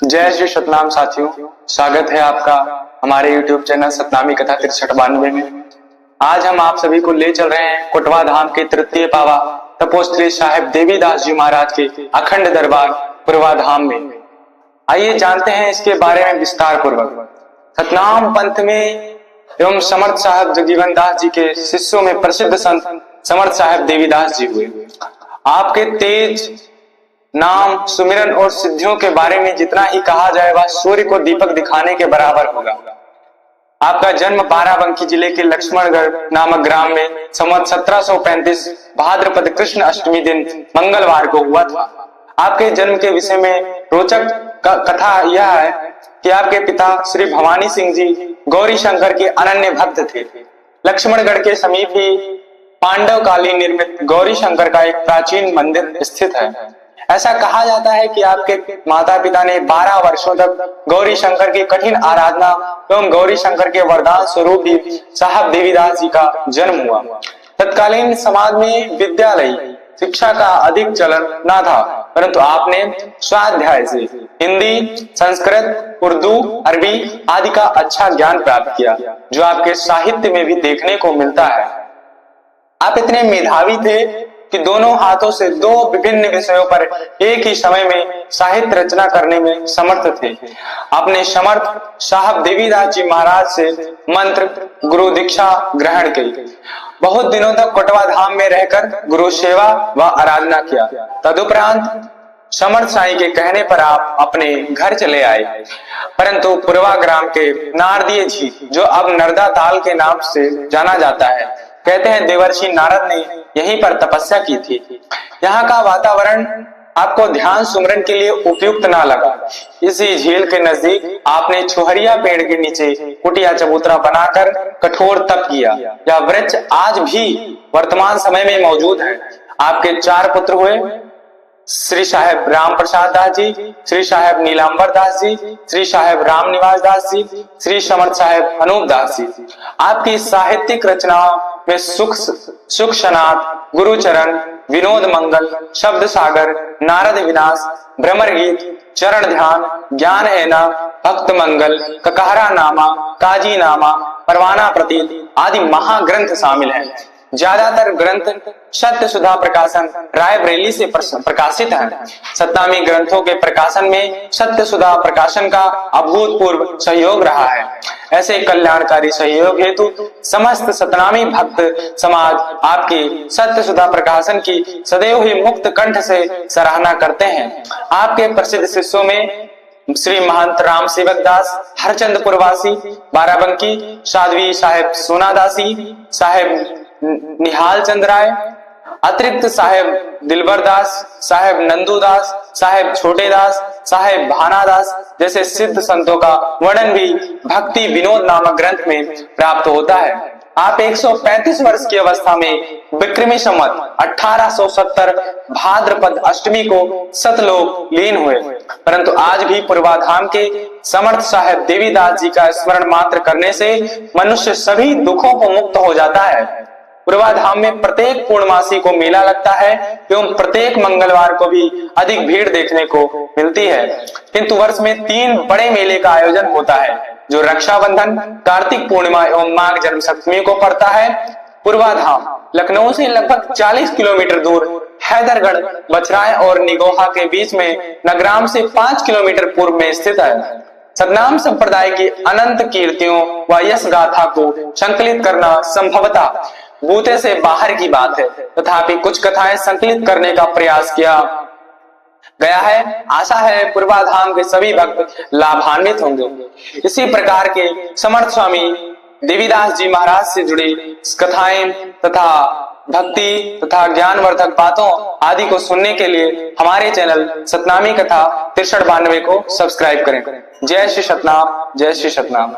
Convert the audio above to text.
जय श्री सतनाम साथियों, स्वागत है आपका हमारे YouTube चैनल सतनामी कथा 6392 में। आज हम आप सभी को ले चल रहे हैं कोटवा धाम के तृतीय पावा तपोश्री साहेब देवीदास जी महाराज के अखंड दरबार पुरवा धाम में। आइए जानते हैं इसके बारे में विस्तार पूर्वक। सतनाम पंथ में एवं समर्थ साहब जगजीवन दास जी के शिष्यों में प्रसिद्ध संत समर्थ साहब देवीदास जी हुए। आपके तेज नाम, सुमिरन और सिद्धियों के बारे में जितना ही कहा जाए वह सूर्य को दीपक दिखाने के बराबर होगा। आपका जन्म बाराबंकी जिले के लक्ष्मणगढ़ नामक ग्राम में संवत 1735 भाद्रपद कृष्ण अष्टमी दिन मंगलवार को हुआ था। आपके जन्म के विषय में रोचक कथा यह है कि आपके पिता श्री भवानी सिंह जी गौरी शंकर के अनन्य भक्त थे। लक्ष्मणगढ़ के समीप ही पांडव कालीन निर्मित गौरी शंकर का एक प्राचीन मंदिर स्थित है। ऐसा कहा जाता है कि आपके माता पिता ने 12 वर्षों तक गौरी शंकर की कठिन आराधना एवं गौरी शंकर के वरदान स्वरूप ही साहब देवीदास जी का जन्म हुआ। तत्कालीन समाज में विद्यालय शिक्षा का अधिक चलन न था, परंतु आपने स्वाध्याय से हिंदी, संस्कृत, उर्दू, अरबी आदि का अच्छा ज्ञान प्राप्त किया, जो आपके साहित्य में भी देखने को मिलता है। आप इतने मेधावी थे कि दोनों हाथों से दो विभिन्न विषयों पर एक ही समय में साहित्य रचना करने में समर्थ थे। आपने समर्थ साहब देवीदास जी महाराज से मंत्र गुरु दीक्षा ग्रहण की। बहुत दिनों तक कोटवा धाम में रहकर गुरु सेवा व आराधना किया। तदुपरांत समर्थ साईं के कहने पर आप अपने घर चले आए, परंतु पुरवा ग्राम के नारदीय झील, जो अब नर्दा ताल के नाम से जाना जाता है, कहते हैं देवर्षि नारद ने यहीं पर तपस्या की थी। यहाँ का वातावरण आपको ध्यान सुमरन के लिए उपयुक्त ना लगा। इसी झील के नजदीक आपने छुहरिया पेड़ के नीचे कुटिया चबूतरा बनाकर कठोर तप किया। यह वृक्ष आज भी वर्तमान समय में मौजूद है। आपके 4 पुत्र हुए, श्री साहेब राम प्रसाद दास जी, श्री साहेब नीलांबर दास जी, श्री साहेब राम निवास दास जी, श्री समर्थ साहेब अनूप दास जी। आपकी साहित्यिक रचनाओं में सुख सनात, गुरुचरण, विनोद मंगल, शब्द सागर, नारद विनाश, भ्रमर गीत, चरण ध्यान, ज्ञान ऐना, भक्त मंगल, ककहरा नामा, काजी नामा, परवाना प्रतीत आदि महाग्रंथ शामिल हैं। ज्यादातर ग्रंथ सत्य सुधा प्रकाशन रायबरेली से प्रकाशित हैं। सतनामी ग्रंथों के प्रकाशन में सत्य सुधा प्रकाशन का अभूतपूर्व सहयोग रहा है। ऐसे कल्याणकारी सहयोग हेतु समस्त सतनामी भक्त समाज आपकी सत्य सुधा प्रकाशन की सदैव ही मुक्त कंठ से सराहना करते हैं। आपके प्रसिद्ध शिष्यों में श्री महंत राम सेवक दास हरचंदपुरवासी बाराबंकी, साध्वी साहेब सोनादासी, साहेब निहाल चंद राय, अतिरिक्त साहेब दिलबर दास, साहेब नंदू दास, साहेब छोटे दास, साहेब भाना दास जैसे सिद्ध संतों का वर्णन भी भक्ति विनोद नामक ग्रंथ में प्राप्त होता है। आप 135 वर्ष की अवस्था में विक्रमी संवत 1870 भाद्रपद अष्टमी को सतलोक लीन हुए, परंतु आज भी पुरवा धाम के समर्थ साहेब देवीदास जी का स्मरण मात्र करने से मनुष्य सभी दुखों को मुक्त हो जाता है। पुरवा धाम में प्रत्येक पूर्णमासी को मेला लगता है एवं प्रत्येक मंगलवार को भी अधिक भीड़ देखने को मिलती है, किंतु वर्ष में 3 बड़े मेले का आयोजन होता है, जो रक्षाबंधन, कार्तिक पूर्णिमा एवं माघ जन्म सप्तमी को पड़ता है। पुरवा धाम लखनऊ से लगभग 40 किलोमीटर दूर हैदरगढ़, बछराय और निगोहा के बीच में नगराम से 5 किलोमीटर पूर्व में स्थित है। सतनाम संप्रदाय की अनंत कीर्तियों व यश गाथा को संकलित करना संभवतः बूते से बाहर की बात है, तथापि कुछ कथाएं संकलित करने का प्रयास किया गया है। आशा है पुरवा धाम के सभी भक्त लाभान्वित होंगे। इसी प्रकार के समर्थ स्वामी देवीदास जी महाराज से जुड़ी कथाएं तथा भक्ति तथा ज्ञानवर्धक बातों आदि को सुनने के लिए हमारे चैनल सतनामी कथा 6392 को सब्सक्राइब करें। जय श्री सतनाम, जय श्री सतनाम।